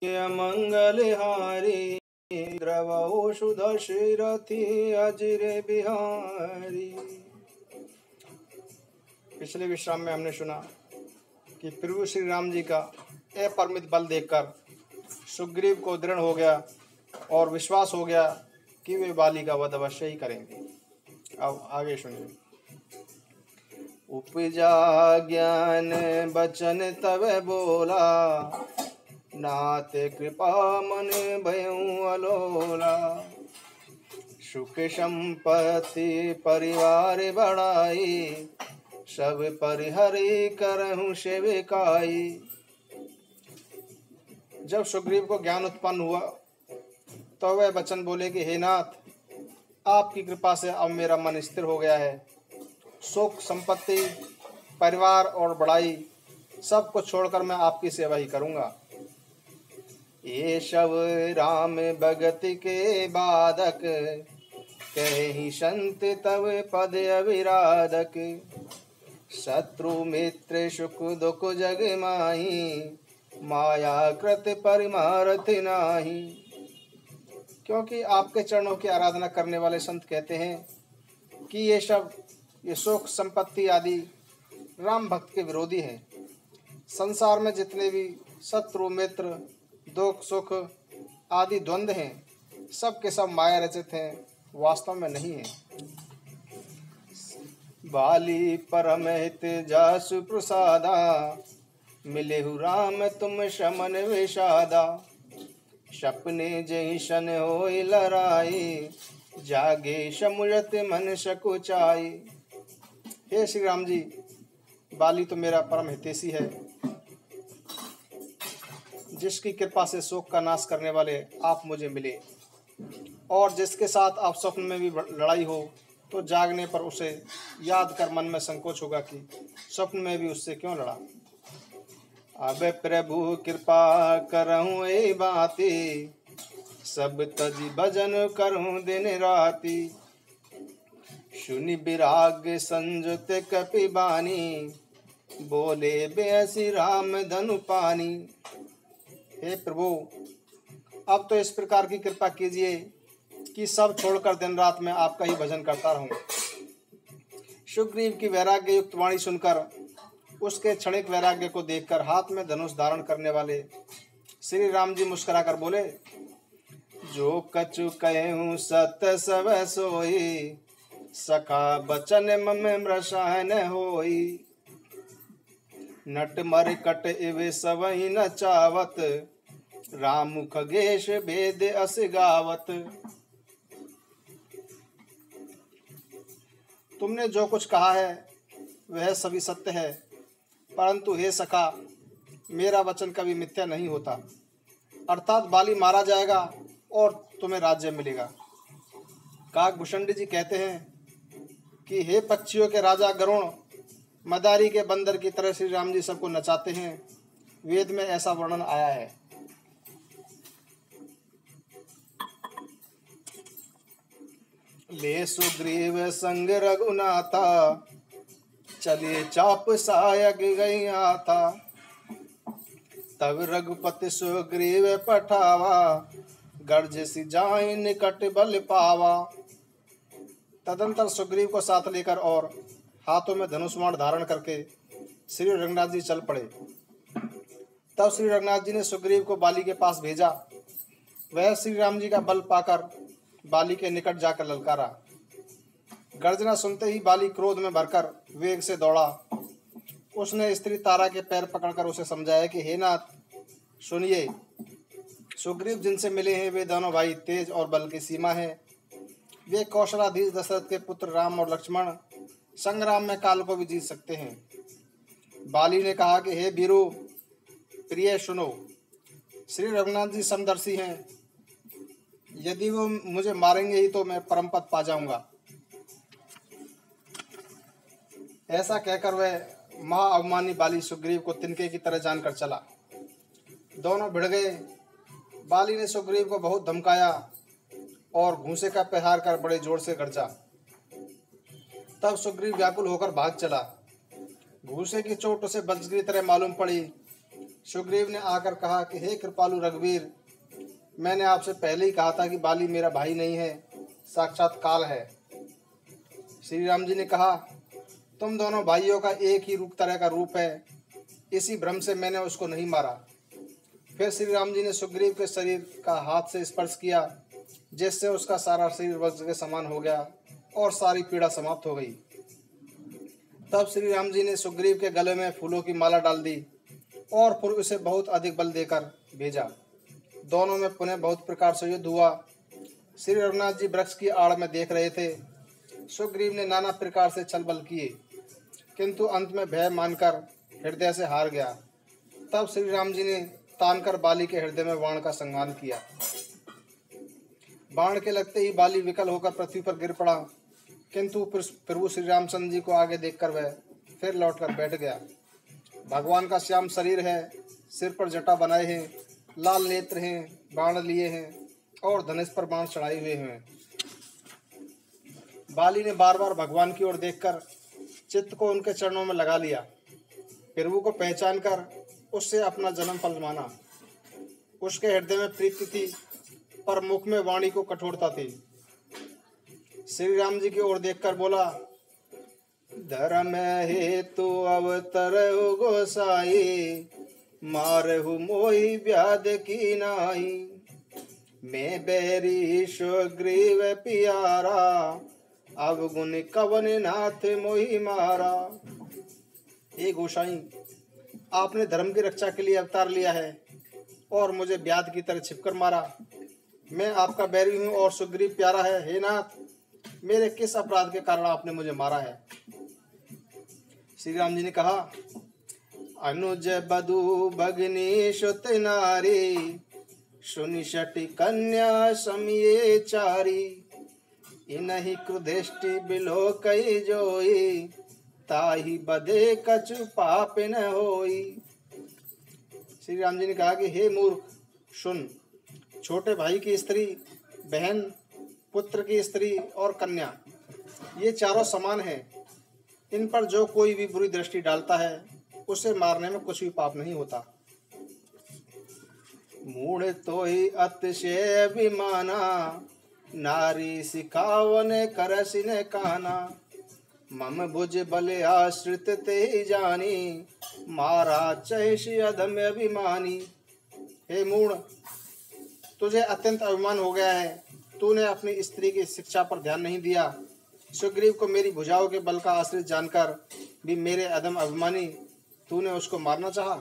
मंगलहारी द्रवौषुध शिरथि अजिरे बिहारी। पिछले विश्राम में हमने सुना कि प्रभु श्री राम जी का अपरिमित बल देखकर सुग्रीव को दृढ़ हो गया और विश्वास हो गया कि वे बाली का वध अवश्य ही करेंगे। अब आगे सुनिए। उपजा ज्ञान बचन तब बोला, नाथ कृपा मन भयउ अलोला। सुख संपत्ति परिवार बढ़ाई, सब परिहरि करहु सेविकाई। जब सुग्रीव को ज्ञान उत्पन्न हुआ तो वह वचन बोले कि हे नाथ, आपकी कृपा से अब मेरा मन स्थिर हो गया है। सुख संपत्ति परिवार और बड़ाई सब कुछ छोड़कर मैं आपकी सेवा ही करूंगा। ये सब राम भगत के बाधक, कहि संत तव पद अविराधक। शत्रु मित्र सुख दुख जग माही, माया कृत परिमारथ नाही। क्योंकि आपके चरणों की आराधना करने वाले संत कहते हैं कि ये सुख संपत्ति आदि राम भक्त के विरोधी हैं। संसार में जितने भी शत्रु मित्र दुख सुख आदि द्वंद्व हैं, सब के सब माया रचित हैं, वास्तव में नहीं है। बाली परम हित जासु प्रसादा, मिलेहु राम तुम शमन विषादा। सपने जहि शन होई लड़ाई, जागे समुझत मन सकुचाई। हे श्री राम जी, बाली तो मेरा परम हितैषी है, जिसकी कृपा से शोक का नाश करने वाले आप मुझे मिले, और जिसके साथ आप स्वप्न में भी लड़ाई हो तो जागने पर उसे याद कर मन में संकोच होगा कि स्वप्न में भी उससे क्यों लड़ा। अब प्रभु कृपा करहूँ ए बाती, सब तजी भजन करहूँ दिन राती। सुनि विराग संजुत कपि बानी, बोले बेअसी राम धनु पानी। हे प्रभु, अब तो इस प्रकार की कृपा कीजिए कि सब छोड़कर दिन रात में आपका ही भजन करता रहूं। सुग्रीव की वैराग्य युक्त वाणी सुनकर, उसके क्षणिक वैराग्य को देखकर हाथ में धनुष धारण करने वाले श्री राम जी मुस्कुराकर बोले, जो कछु कहूँ सत सब सोई, सखा बचन मम मृषान होई। नट मर कट इव सबहि न चावत, राम खगेश भेद अस गावत। तुमने जो कुछ कहा है वह सभी सत्य है, परंतु हे सखा, मेरा वचन कभी मिथ्या नहीं होता। अर्थात बाली मारा जाएगा और तुम्हें राज्य मिलेगा। काकभूषण जी कहते हैं कि हे पक्षियों के राजा गरुण, मदारी के बंदर की तरह श्री राम जी सबको नचाते हैं। वेद में ऐसा वर्णन आया है। ले सुग्रीव संग रघुनाथा, चले चाप सायक गई आता। तब रघुपति सुग्रीव पठावा, गर्ज सी जाए निकट बल पावा। तदंतर सुग्रीव को साथ लेकर और हाथों में धनुष्बाण धारण करके श्री रघुनाथ जी चल पड़े। तब श्री रघुनाथ जी ने सुग्रीव को बाली के पास भेजा। वह श्री राम जी का बल पाकर बाली के निकट जाकर ललकारा। गर्जना सुनते ही बाली क्रोध में भरकर वेग से दौड़ा। उसने स्त्री तारा के पैर पकड़कर उसे समझाया कि हे नाथ, सुनिए, सुग्रीव जिनसे मिले हैं वे दोनों भाई तेज और बल की सीमा है। वे कौशलाधीश दशरथ के पुत्र राम और लक्ष्मण संग्राम में काल को भी जीत सकते हैं। बाली ने कहा कि हे वीरो प्रिय, सुनो, श्री रघुनाथ जी समदर्शी हैं। यदि वो मुझे मारेंगे ही तो मैं परम पद पा जाऊंगा। ऐसा कहकर वह महाअभिमानी बाली सुग्रीव को तिनके की तरह जानकर चला। दोनों भिड़ गए। बाली ने सुग्रीव को बहुत धमकाया और घूंसे का प्रहार कर बड़े जोर से गरजा। तब सुग्रीव व्याकुल होकर भाग चला। घूंसे की चोट उसे वज्र की तरह मालूम पड़ी सुग्रीव ने आकर कहा कि हे कृपालु रघुवीर, मैंने आपसे पहले ही कहा था कि बाली मेरा भाई नहीं है, साक्षात काल है। श्री राम जी ने कहा, तुम दोनों भाइयों का एक ही तरह का रूप है, इसी भ्रम से मैंने उसको नहीं मारा। फिर श्री राम जी ने सुग्रीव के शरीर का हाथ से स्पर्श किया, जिससे उसका सारा शरीर वज्र के समान हो गया और सारी पीड़ा समाप्त हो गई। तब श्री राम जी ने सुग्रीव के गले में फूलों की माला डाल दी और फिर उसे बहुत अधिक बल देकर भेजा। दोनों में पुनः बहुत प्रकार से युद्ध हुआ। श्री रघुनाथ जी वृक्ष की आड़ में देख रहे थे। सुग्रीव ने नाना प्रकार से छल बल किए, किंतु अंत में भय मानकर हृदय से हार गया। तब श्री राम जी ने तानकर बाली के हृदय में बाण का संहार किया। बाण के लगते ही बाली विकल होकर पृथ्वी पर गिर पड़ा, किंतु प्रभु श्री रामचंद्र जी को आगे देखकर वह फिर लौटकर बैठ गया। भगवान का श्याम शरीर है, सिर पर जटा बनाए हैं, लाल नेत्र हैं, बाण लिए हैं और धनुष पर बाण चढ़ाए हुए हैं। बाली ने बार बार भगवान की ओर देखकर चित्त को उनके चरणों में लगा लिया। प्रभु को पहचान कर उससे अपना जन्म फल माना। उसके हृदय में प्रीति थी, पर मुख में वाणी को कठोरता थी। श्री राम जी की ओर देखकर बोला, धर्म हेतु अवतर गोसाई, मारहु मोहि व्याध की नाई। मैं बैरी सुग्रीव पियारा, अवगुण कवन नाथ मोहि मारा। हे गोसाई, आपने धर्म की रक्षा के लिए अवतार लिया है और मुझे व्याध की तरह छिपकर मारा। मैं आपका बैरी हूँ और सुग्रीव प्यारा है। हे नाथ, मेरे किस अपराध के कारण आपने मुझे मारा है? श्री राम जी ने कहा, अनुज बधु भगनी सुत नारी, सुनि शटी कन्या समिये चारी। इनहि क्रुधिष्टि बिलो कई जोई, ताहि बदे कछु पाप न होई। श्री राम जी ने कहा कि हे मूर्ख, सुन, छोटे भाई की स्त्री, बहन, पुत्र की स्त्री और कन्या, ये चारों समान हैं। इन पर जो कोई भी बुरी दृष्टि डालता है, उसे मारने में कुछ भी पाप नहीं होता। मूढ़ तो ही अतिशय अभिमाना, नारी सिखावन करसिन काना। मम भुज बल आश्रित ते जानी, मारा चैषि अधम अभिमानी। हे मूढ़, तुझे अत्यंत अभिमान हो गया है। तूने अपनी स्त्री की शिक्षा पर ध्यान नहीं दिया। सुग्रीव को मेरी भुजाओं के बल का आश्रित जानकर भी मेरे अधम अभिमानी तूने उसको मारना चाहा।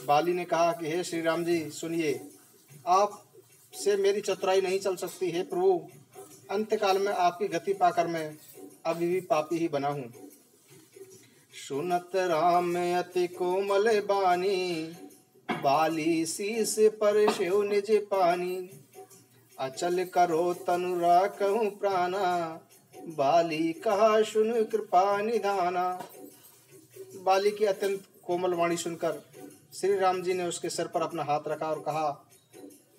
बाली ने कहा कि हे श्री राम जी, सुनिए, आप से मेरी चतुराई नहीं चल सकती। हे प्रभु, अंतकाल में आपकी गति पाकर मैं अभी भी पापी ही बना हूँ। सुनत राम अति कोमल बानी, बाली शीस पर शिव निज पानी। अचल करो तनु राखहु प्राणा, बाली कहा सुन कृपा निधाना। बाली की अत्यंत कोमल वाणी सुनकर श्री राम जी ने उसके सिर पर अपना हाथ रखा और कहा,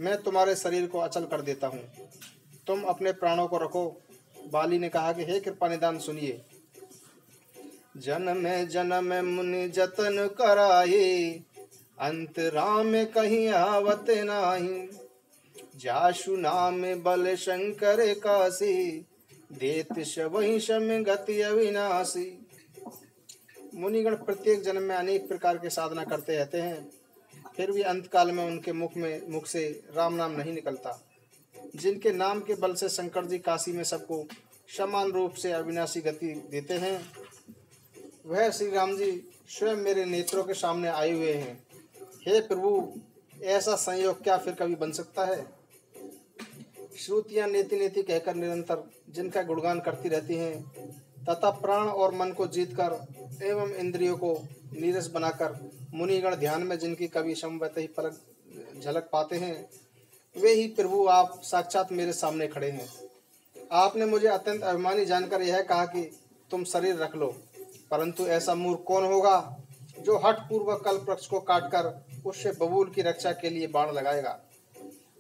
मैं तुम्हारे शरीर को अचल कर देता हूँ, तुम अपने प्राणों को रखो। बाली ने कहा कि हे कृपा निधान, सुनिए। जन्म जन्म मुनि जतन कराए, अंत राम कहीं आवत नाही। जासु नाम बल शंकर काशी, देत शवहि शम गति अविनाशी। मुनिगण प्रत्येक जन्म में अनेक प्रकार के साधना करते रहते हैं, फिर भी अंतकाल में उनके मुख से राम नाम नहीं निकलता। जिनके नाम के बल से शंकर जी काशी में सबको समान रूप से अविनाशी गति देते हैं, वह श्री राम जी स्वयं मेरे नेत्रों के सामने आए हुए हैं। हे प्रभु, ऐसा संयोग क्या फिर कभी बन सकता है? श्रुतियाँ नेति नेति कहकर निरंतर जिनका गुणगान करती रहती हैं तथा प्राण और मन को जीतकर एवं इंद्रियों को नीरस बनाकर मुनिगण ध्यान में जिनकी कभी संवत ही पलक झलक पाते हैं, वे ही प्रभु आप साक्षात मेरे सामने खड़े हैं। आपने मुझे अत्यंत अभिमानी जानकर यह कहा कि तुम शरीर रख लो, परंतु ऐसा मूर्ख कौन होगा जो हठ पूर्वक कल्प वृक्ष को काटकर उससे बबूल की रक्षा के लिए बाण लगाएगा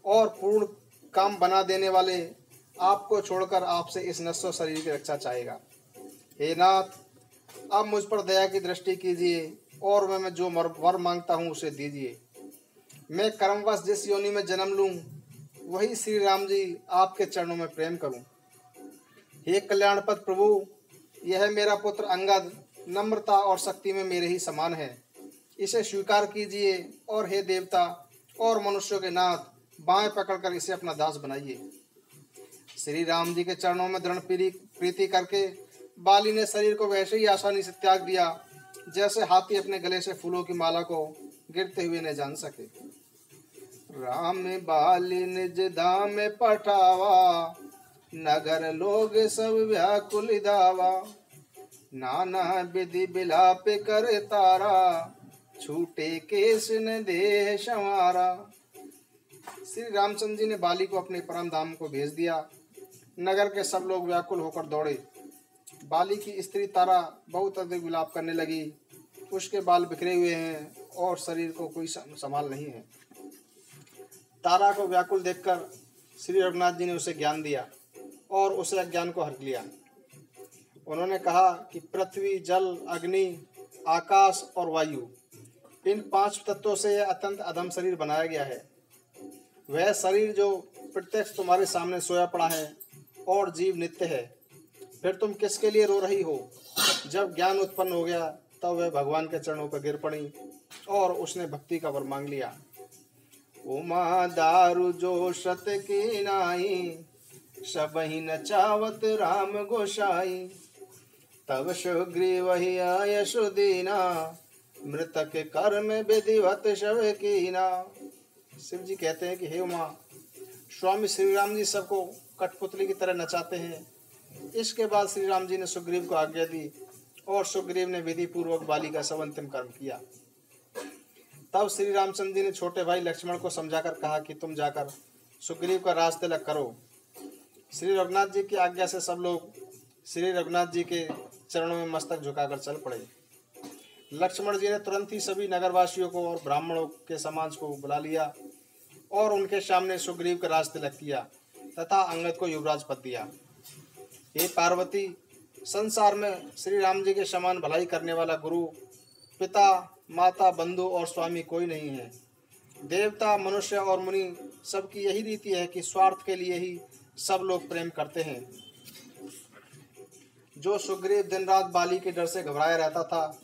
और पूर्ण काम बना देने वाले आपको छोड़कर आपसे इस नश्वर शरीर की रक्षा चाहेगा। हे नाथ, आप मुझ पर दया की दृष्टि कीजिए और मैं जो वर मांगता हूँ उसे दीजिए। मैं कर्मवश जिस योनि में जन्म लूँ वही श्री राम जी आपके चरणों में प्रेम करूँ। हे कल्याणपद प्रभु, यह मेरा पुत्र अंगद नम्रता और शक्ति में मेरे ही समान है, इसे स्वीकार कीजिए और हे देवता और मनुष्यों के नाथ बाएं पकड़कर इसे अपना दास बनाइए। श्री राम जी के चरणों में दृढ़ प्रीति करके बाली ने शरीर को वैसे ही आसानी से त्याग दिया जैसे हाथी अपने गले से फूलों की माला को गिरते हुए न जान सके। राम बाली निज धाम पठावा, नगर लोग सब व्याकुल धावा। नाना विधि बिलाप कर तारा, छूटे केस न देह संवारा। श्री रामचंद्र जी ने बाली को अपने परम धाम को भेज दिया। नगर के सब लोग व्याकुल होकर दौड़े। बाली की स्त्री तारा बहुत अधिक विलाप करने लगी। उसके बाल बिखरे हुए हैं और शरीर को कोई संभाल नहीं है। तारा को व्याकुल देखकर श्री रघुनाथ जी ने उसे ज्ञान दिया और उसे अज्ञान को हर लिया। उन्होंने कहा कि पृथ्वी, जल, अग्नि, आकाश और वायु, इन 5 तत्वों से यह अत्यंत अधम शरीर बनाया गया है। वह शरीर जो प्रत्यक्ष तुम्हारे सामने सोया पड़ा है और जीव नित्य है, फिर तुम किसके लिए रो रही हो? जब ज्ञान उत्पन्न हो गया तब वह भगवान के चरणों पर गिर पड़ी और उसने भक्ति का वर मांग लिया। उमा दारु जो सत की नाई, सबहि नचावत राम गोसाई। तब सुग्रीव ही आय सुदीना, मृतक कर्म विधिवत शव कीना। शिव जी कहते हैं कि हे उमा, स्वामी श्री राम जी सबको कठपुतली की तरह नचाते हैं। इसके बाद श्री राम जी ने सुग्रीव को आज्ञा दी और सुग्रीव ने विधि पूर्वक बाली का सब अंतिम कर्म किया। तब श्री रामचंद्र जी ने छोटे भाई लक्ष्मण को समझाकर कहा कि तुम जाकर सुग्रीव का राज तिलक करो। श्री रघुनाथ जी की आज्ञा से सब लोग श्री रघुनाथ जी के चरणों में मस्तक झुकाकर चल पड़े। लक्ष्मण जी ने तुरंत ही सभी नगरवासियों को और ब्राह्मणों के समाज को बुला लिया और उनके सामने सुग्रीव का राज तिलक किया तथा अंगद को युवराज पद दिया। हे पार्वती, संसार में श्री राम जी के समान भलाई करने वाला गुरु, पिता, माता, बंधु और स्वामी कोई नहीं है। देवता, मनुष्य और मुनि सबकी यही रीति है कि स्वार्थ के लिए ही सब लोग प्रेम करते हैं। जो सुग्रीव दिन रात बाली के डर से घबराया रहता था,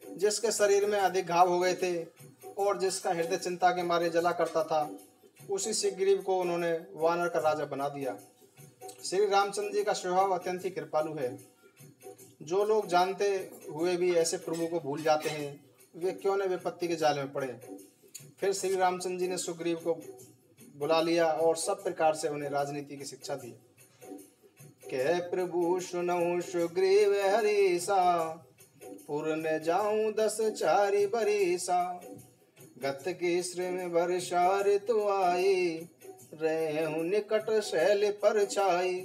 जिसके शरीर में अधिक घाव हो गए थे और जिसका हृदय चिंता के मारे जला करता था, उसी सुग्रीव को उन्होंने वानर का राजा बना दिया। श्री रामचंद्र जी का स्वभाव अत्यंत ही कृपालु है। जो लोग जानते हुए भी ऐसे प्रभु को भूल जाते हैं, वे क्यों न विपत्ति के जाल में पड़े। फिर श्री रामचंद्र जी ने सुग्रीव को बुला लिया और सब प्रकार से उन्हें राजनीति की शिक्षा दी। कह प्रभु सुनऊ सुग्रीव हरीसा, पुर न जाऊं 10 चारि बरीसा। गत की श्रेम वर्षा ऋतु आई, रहूं निकट शैल पर छाई।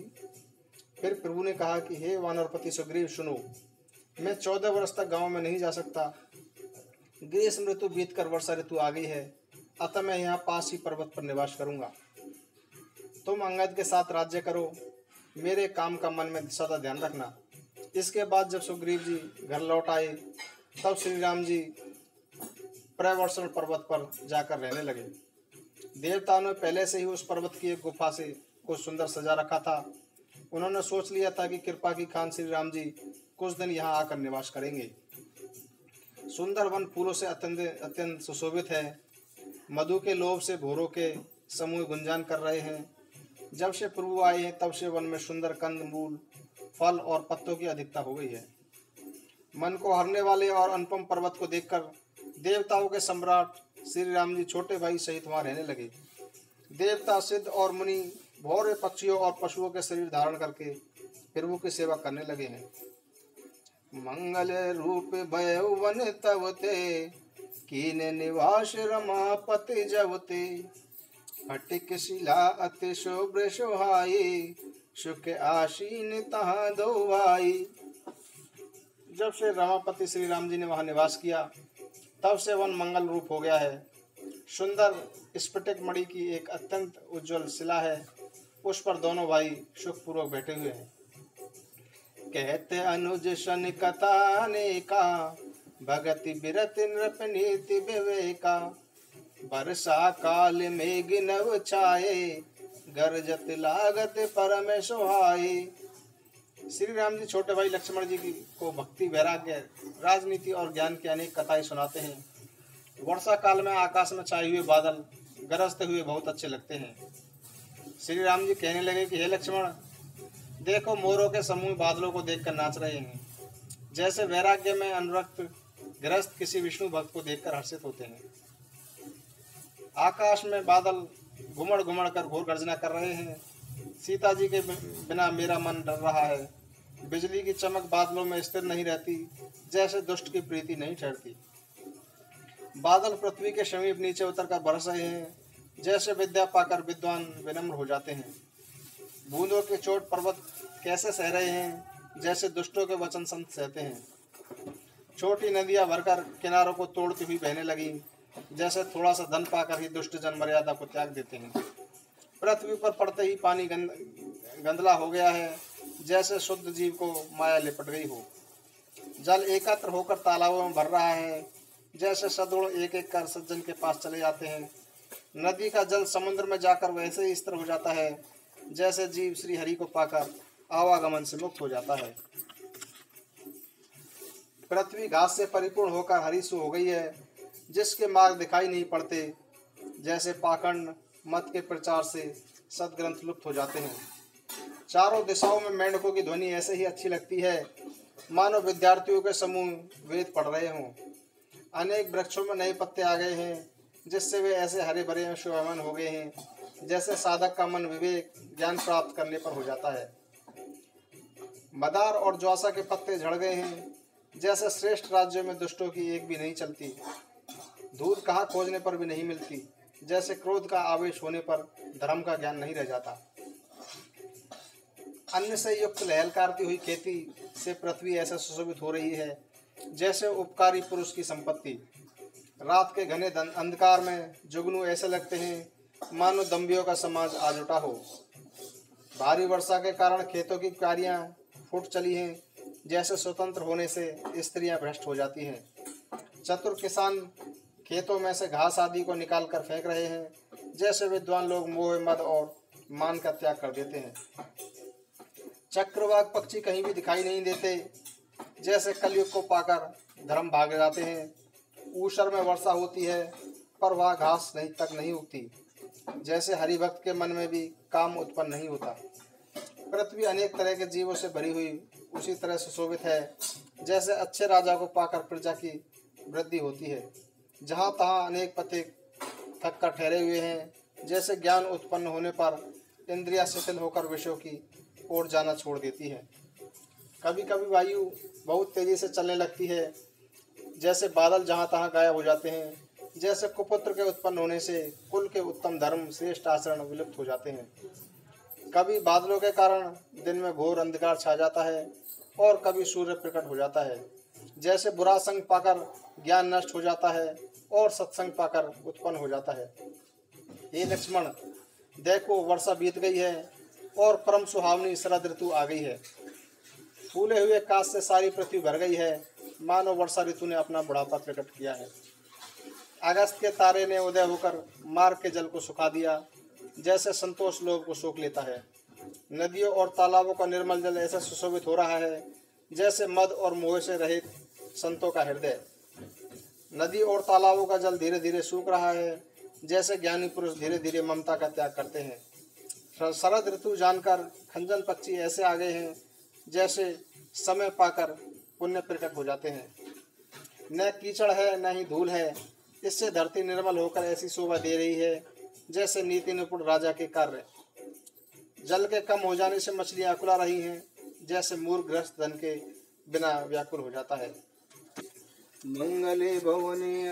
फिर प्रभु ने कहा कि हे वानरपति सुग्रीव, सुनो, मैं 14 वर्ष तक गांव में नहीं जा सकता। ग्रीष्म ऋतु बीत कर वर्षा ऋतु आ गई है, अतः मैं यहाँ पास ही पर्वत पर निवास करूंगा। तुम अंगद के साथ राज्य करो, मेरे काम का मन में सदा ध्यान रखना। इसके बाद जब सुग्रीव जी घर लौट आए तब श्री राम जी प्रवर्षण पर्वत पर जाकर रहने लगे। देवताओं ने पहले से ही उस पर्वत की एक गुफा से कुछ सुंदर सजा रखा था। उन्होंने सोच लिया था कि कृपा की खान श्री राम जी कुछ दिन यहाँ आकर निवास करेंगे। सुंदर वन फूलों से अत्यंत सुशोभित है। मधु के लोभ से भोरों के समूह गुंजान कर रहे हैं। जब से प्रभु आए हैं तब से वन में सुंदर कंद मूल, फल और पत्तों की अधिकता हो गई है। मन को हरने वाले और अनुपम पर्वत को देखकर देवताओं के सम्राट श्री राम जी छोटे भाई सहित वहां रहने लगे। देवता, सिद्ध और मुनि भौरे पक्षियों और पशुओं के शरीर धारण करके प्रभु की सेवा करने लगे हैं। मंगल रूप भय वन तवते, कीन निवास रमापति जवते। फटिक शिला अति शुभ्र सोहाई, सुख आसीन तहाँ दो भाई। जब से रमापति श्री राम जी ने वहां निवास किया तब से वन मंगल रूप हो गया है। सुंदर स्फटिक मणि की एक अत्यंत उज्जवल शिला है, उस पर दोनों भाई सुखपूर्वक बैठे हुए हैं। कहते अनुज सन कथा अनेका, भगति बिरति नृप नीति विवेका, वर्षा काल मेघ नव छाये, गरजत लागत परम सुहाए। श्री राम जी छोटे भाई लक्ष्मण जी की को भक्ति, वैराग्य, राजनीति और ज्ञान की अनेक कथाएं सुनाते हैं। वर्षा काल में आकाश में छाए हुए बादल गरजते हुए बहुत अच्छे लगते हैं। श्री राम जी कहने लगे कि हे लक्ष्मण, देखो मोरों के समूह बादलों को देखकर नाच रहे हैं, जैसे वैराग्य में अनुरक्त गृहस्थ किसी विष्णु भक्त को देखकर हर्षित होते हैं। आकाश में बादल घुमड़ घुमड़ कर घोर गर्जना कर रहे हैं। सीता जी के बिना मेरा मन डर रहा है। बिजली की चमक बादलों में स्थिर नहीं रहती, जैसे दुष्ट की प्रीति नहीं ठहरती। बादल पृथ्वी के समीप नीचे उतरकर बरस रहे हैं, जैसे विद्या पाकर विद्वान विनम्र हो जाते हैं। बूंदों के चोट पर्वत कैसे सह रहे हैं, जैसे दुष्टों के वचन संत सहते हैं। छोटी नदियां भरकर किनारों को तोड़ती हुई बहने लगी, जैसे थोड़ा सा धन पाकर ही दुष्ट जन मर्यादा को त्याग देते हैं। पृथ्वी पर पड़ते ही पानी गंदला हो गया है, जैसे शुद्ध जीव को माया लिपट गई हो। जल एकत्र होकर तालाबों में भर रहा है, जैसे सदगुण एक एक कर सज्जन के पास चले जाते हैं। नदी का जल समुद्र में जाकर वैसे ही स्थिर हो जाता है, जैसे जीव श्री हरि को पाकर आवागमन से मुक्त हो जाता है। पृथ्वी घास से परिपूर्ण होकर हरीसु हो गई है, जिसके मार्ग दिखाई नहीं पड़ते, जैसे पाखंड मत के प्रचार से सदग्रंथ लुप्त हो जाते हैं। चारों दिशाओं में मेंढकों की ध्वनि ऐसे ही अच्छी लगती है, मानो विद्यार्थियों के समूह वेद पढ़ रहे हों। अनेक वृक्षों में नए पत्ते आ गए हैं, जिससे वे ऐसे हरे भरे शोभायमान हो गए हैं, जैसे साधक का मन विवेक ज्ञान प्राप्त करने पर हो जाता है। मदार और ज्वासा के पत्ते झड़ गए हैं, जैसे श्रेष्ठ राज्यों में दुष्टों की एक भी नहीं चलती। दूध कहाँ खोजने पर भी नहीं मिलती, जैसे क्रोध का आवेश होने पर धर्म का ज्ञान नहीं रह जाता। अन्न से युक्त लहलकारती हुई खेती से पृथ्वी ऐसे सुशोभित हो रही है, जैसे उपकारी पुरुष की संपत्ति। रात के घने अंधकार में जुगनू ऐसे लगते हैं, मानो दंभियों का समाज आज उठा हो। भारी वर्षा के कारण खेतों की क्यारियां फूट चली हैं, जैसे स्वतंत्र होने से स्त्रियां भ्रष्ट हो जाती हैं। चतुर किसान खेतों में से घास आदि को निकाल कर फेंक रहे हैं, जैसे विद्वान लोग मोह मद और मान का त्याग कर देते हैं। चक्रवाक पक्षी कहीं भी दिखाई नहीं देते, जैसे कलयुग को पाकर धर्म भाग जाते हैं। ऊषर में वर्षा होती है, पर वह घास तक नहीं उगती, जैसे हरिभक्त के मन में भी काम उत्पन्न नहीं होता। पृथ्वी अनेक तरह के जीवों से भरी हुई उसी तरह सुशोभित है, जैसे अच्छे राजा को पाकर प्रजा की वृद्धि होती है। जहाँ तहाँ अनेक पथिक थक कर ठहरे हुए हैं, जैसे ज्ञान उत्पन्न होने पर इंद्रियां शिथिल होकर विषयों की ओर जाना छोड़ देती है। कभी कभी वायु बहुत तेजी से चलने लगती है, जैसे बादल जहाँ तहाँ गायब हो जाते हैं। जैसे कुपुत्र के उत्पन्न होने से कुल के उत्तम धर्म श्रेष्ठ आचरण विलुप्त हो जाते हैं। कभी बादलों के कारण दिन में घोर अंधकार छा जाता है, और कभी सूर्य प्रकट हो जाता है। जैसे बुरा संग पाकर ज्ञान नष्ट हो जाता है, और सत्संग पाकर उत्पन्न हो जाता है। हे लक्ष्मण, देखो वर्षा बीत गई है, और परम सुहावनी शरद ऋतु आ गई है। फूले हुए काश से सारी पृथ्वी भर गई है, मानो वर्षा ऋतु ने अपना बुढ़ापा प्रकट किया है। अगस्त के तारे ने उदय होकर मार्ग के जल को सुखा दिया, जैसे संतोष लोग को सोख लेता है। नदियों और तालाबों का निर्मल जल ऐसा सुशोभित हो रहा है, जैसे मद और मोह से रहित संतों का हृदय। नदी और तालाबों का जल धीरे धीरे सूख रहा है, जैसे ज्ञानी पुरुष धीरे धीरे ममता का त्याग करते हैं। शरद ऋतु जानकर खंजन पक्षी ऐसे आ गए हैं, जैसे समय पाकर पुण्य प्रकट हो जाते हैं। न कीचड़ है न ही धूल है, इससे धरती निर्मल होकर ऐसी शोभा दे रही है, जैसे नीति निपुण राजा के कार्य। जल के कम हो जाने से मछलियां अकुला रही हैं, जैसे मूर्ख गृहस्थ धन के बिना व्याकुल हो जाता है। मंगले भवने